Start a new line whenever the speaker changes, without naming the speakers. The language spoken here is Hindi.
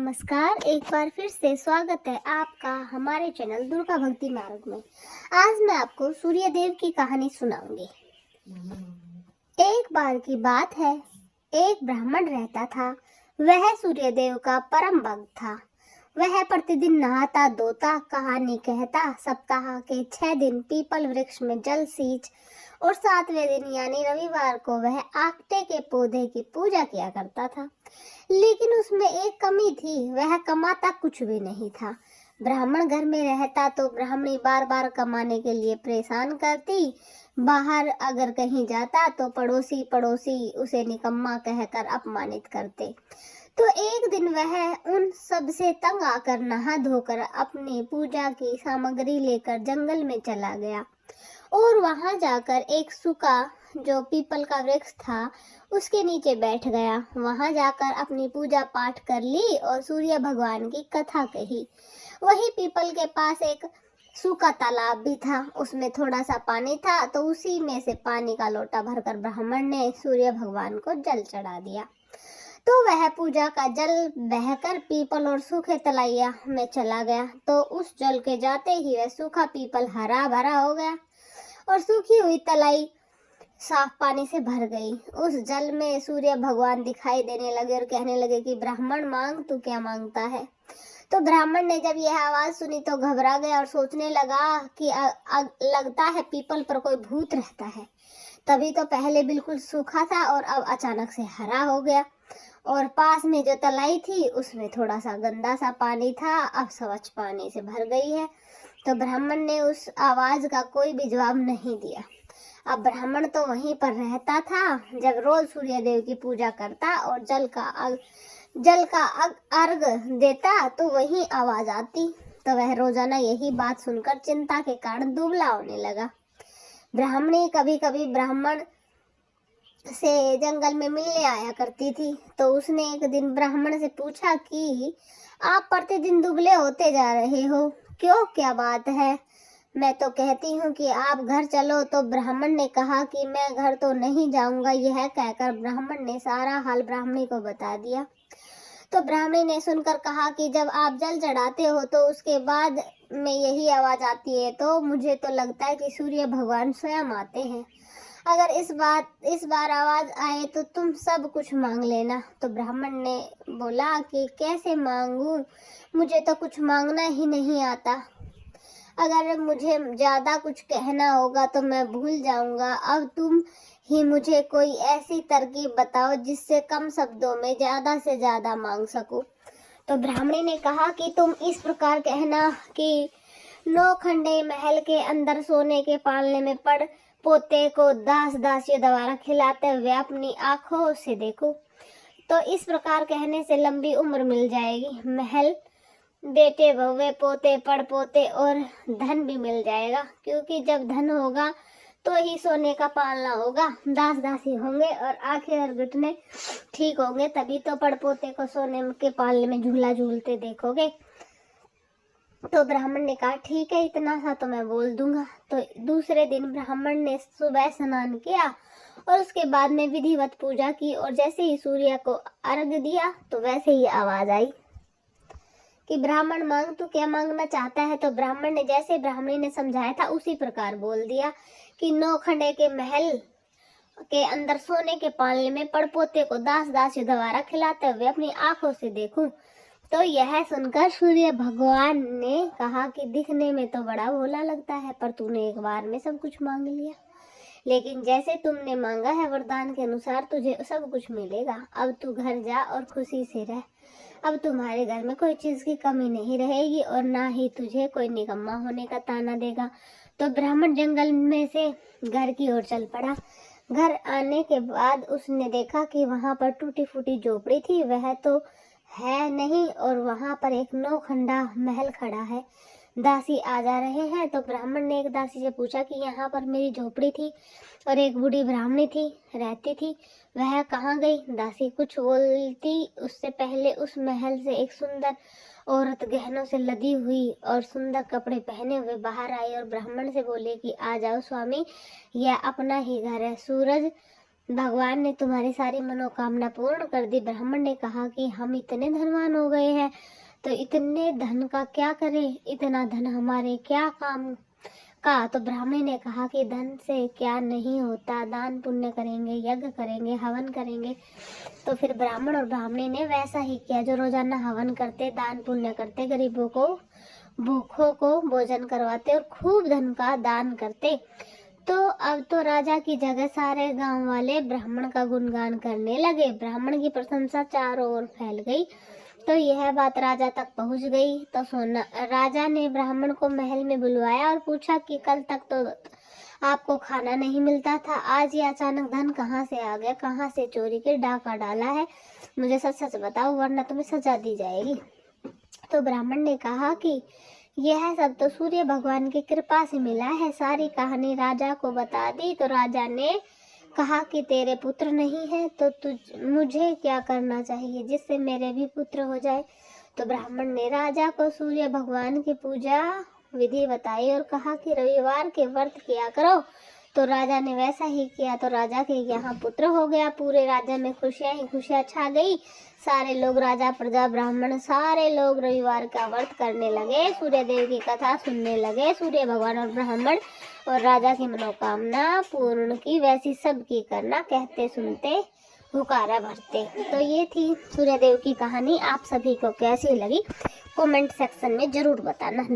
नमस्कार, एक बार फिर से स्वागत है आपका हमारे चैनल दुर्गा भक्ति मार्ग में। आज मैं आपको सूर्य देव की कहानी सुनाऊंगी। एक बार की बात है, एक ब्राह्मण रहता था। वह सूर्य देव का परम भक्त था। वह प्रतिदिन नहाता धोता, कहानी कहता, सप्ताह के 6 दिन पीपल वृक्ष में जल सींच और 7वें दिन यानी रविवार को वह आकटे के पौधे की पूजा किया करता था। लेकिन उसमें एक कमी थी, वह कमाता कुछ भी नहीं था। ब्राह्मण घर में रहता तो ब्राह्मणी बार बार कमाने के लिए परेशान करती। बाहर अगर कहीं जाता तो पड़ोसी उसे निकम्मा कहकर अपमानित करते। तो एक दिन वह उन सब से तंग आकर नहा धोकर अपनी पूजा की सामग्री लेकर जंगल में चला गया और वहां जाकर एक सूखा जो पीपल का वृक्ष था उसके नीचे बैठ गया। वहां जाकर अपनी पूजा पाठ कर ली और सूर्य भगवान की कथा कही। वही पीपल के पास एक सूखा तालाब भी था, उसमें थोड़ा सा पानी था, तो उसी में से पानी का लोटा भरकर ब्राह्मण ने सूर्य भगवान को जल चढ़ा दिया। तो वह पूजा का जल बहकर पीपल और सूखे तलैया में चला गया। तो उस जल के जाते ही वह सूखा पीपल हरा भरा हो गया और सूखी हुई तलाई साफ पानी से भर गई। उस जल में सूर्य भगवान दिखाई देने लगे और कहने लगे कि ब्राह्मण मांग, तू क्या मांगता है। तो ब्राह्मण ने जब यह आवाज सुनी तो घबरा गया और सोचने लगा कि लगता है पीपल पर कोई भूत रहता है। तभी तो पहले बिल्कुल सूखा था और अब अचानक से हरा हो गया और पास में जो तलाई थी उसमें थोड़ा सा गंदा सा पानी था, अब स्वच्छ पानी से भर गई है। तो ब्राह्मण ने उस आवाज का कोई भी जवाब नहीं दिया। अब ब्राह्मण तो वहीं पर रहता था, जब रोज सूर्य देव की पूजा करता और जल का अर्घ देता तो वही आवाज आती। तो वह रोजाना यही बात सुनकर चिंता के कारण दुबला होने लगा। ब्राह्मणी कभी कभी ब्राह्मण से जंगल में मिलने आया करती थी। तो उसने एक दिन ब्राह्मण से पूछा कि आप प्रतिदिन दुबले होते जा रहे हो, क्यों, क्या बात है। मैं तो कहती हूँ कि आप घर चलो। तो ब्राह्मण ने कहा कि मैं घर तो नहीं जाऊंगा। यह कहकर ब्राह्मण ने सारा हाल ब्राह्मणी को बता दिया। तो ब्राह्मणी ने सुनकर कहा कि जब आप जल चढ़ाते हो तो उसके बाद में यही आवाज आती है, तो मुझे तो लगता है कि सूर्य भगवान स्वयं आते हैं। अगर इस बार आवाज आए तो तुम सब कुछ मांग लेना। तो ब्राह्मण ने बोला कि कैसे मांगू, मुझे तो कुछ मांगना ही नहीं आता। अगर मुझे ज्यादा कुछ कहना होगा तो मैं भूल जाऊंगा। अब तुम ही मुझे कोई ऐसी तरकीब बताओ जिससे कम शब्दों में ज्यादा से ज्यादा मांग सकूं। तो ब्राह्मणी ने कहा कि तुम इस प्रकार कहना कि 9 खंडे महल के अंदर सोने के पालने में पड़ पोते को दास दासियों द्वारा खिलाते हुए अपनी आंखों से देखो। तो इस प्रकार कहने से लंबी उम्र मिल जाएगी, महल, बेटे बहुए पोते पड़पोते और धन भी मिल जाएगा। क्योंकि जब धन होगा तो ही सोने का पालना होगा, दास दासी होंगे और आंखें और घुटने ठीक होंगे, तभी तो पड़पोते को सोने के पालने में झूला झूलते देखोगे। तो ब्राह्मण ने कहा ठीक है, इतना सा तो मैं बोल दूंगा। तो दूसरे दिन ब्राह्मण ने सुबह स्नान किया और उसके बाद में विधिवत पूजा की और जैसे ही सूर्य को अर्घ दिया तो वैसे ही आवाज आई कि ब्राह्मण मांग, तू क्या मांगना चाहता है। तो ब्राह्मण ने जैसे ब्राह्मणी ने समझाया था उसी प्रकार बोल दिया कि 9 खंडे के महल के अंदर सोने के पालने में पड़पोते को दास दासी द्वारा खिलाते हुए अपनी आंखों से देखूं। तो यह सुनकर सूर्य भगवान ने कहा कि दिखने में तो बड़ा भोला लगता है, पर तूने एक बार में सब कुछ मांग लिया। लेकिन जैसे तुमने मांगा है वरदान के अनुसार तुझे सब कुछ मिलेगा। अब तू घर जा और खुशी से रह। अब तुम्हारे घर में कोई चीज की कमी नहीं रहेगी और ना ही तुझे कोई निकम्मा होने का ताना देगा। तो ब्राह्मण जंगल में से घर की ओर चल पड़ा। घर आने के बाद उसने देखा कि वहां पर टूटी फूटी झोपड़ी थी, वह तो है नहीं और वहां पर एक 9 खंडा महल खड़ा है। दासी आ जा रहे हैं। तो ब्राह्मण ने एक दासी से पूछा कि यहाँ पर मेरी झोपड़ी थी और एक बूढ़ी ब्राह्मणी थी रहती थी, वह कहाँ गई। दासी कुछ बोलती उससे पहले उस महल से एक सुंदर औरत गहनों से लदी हुई और सुंदर कपड़े पहने हुए बाहर आई और ब्राह्मण से बोले कि आ जाओ स्वामी, यह अपना ही घर है। सूरज भगवान ने तुम्हारी सारी मनोकामना पूर्ण कर दी। ब्राह्मण ने कहा कि हम इतने धनवान हो गए हैं तो इतने धन का क्या करें, इतना धन हमारे क्या काम का। तो ब्राह्मण ने कहा कि धन से क्या नहीं होता, दान पुण्य करेंगे, यज्ञ करेंगे, हवन करेंगे। तो फिर ब्राह्मण और ब्राह्मणी ने वैसा ही किया, जो रोजाना हवन करते, दान पुण्य करते, गरीबों को, भूखों को भोजन करवाते और खूब धन का दान करते। तो अब तो राजा की जगह सारे गांव वाले ब्राह्मण का गुणगान करने लगे। ब्राह्मण की प्रशंसा चारों ओर फैल गई। तो यह बात राजा तक पहुंच गई। तो राजा ने ब्राह्मण को महल में बुलवाया और पूछा कि कल तक तो आपको खाना नहीं मिलता था, आज ये अचानक धन कहाँ से आ गया, कहाँ से चोरी के डाका डाला है, मुझे सच सच बताओ वरना तुम्हें सजा दी जाएगी। तो ब्राह्मण ने कहा कि यह सब तो सूर्य भगवान की कृपा से मिला है। सारी कहानी राजा को बता दी। तो राजा ने कहा कि तेरे पुत्र नहीं है तो मुझे क्या करना चाहिए जिससे मेरे भी पुत्र हो जाए। तो ब्राह्मण ने राजा को सूर्य भगवान की पूजा विधि बताई और कहा कि रविवार के व्रत किया करो। तो राजा ने वैसा ही किया। तो राजा के यहाँ पुत्र हो गया। पूरे राज्य में खुशियां ही खुशियां छा गई। सारे लोग, राजा, प्रजा, ब्राह्मण, सारे लोग रविवार का व्रत करने लगे, सूर्य देव की कथा सुनने लगे। सूर्य भगवान और ब्राह्मण और राजा की मनोकामना पूर्ण की वैसी सबकी करना, कहते सुनते हुकारा भरते। तो ये थी सूर्य देव की कहानी। आप सभी को कैसी लगी कमेंट सेक्शन में जरूर बताना।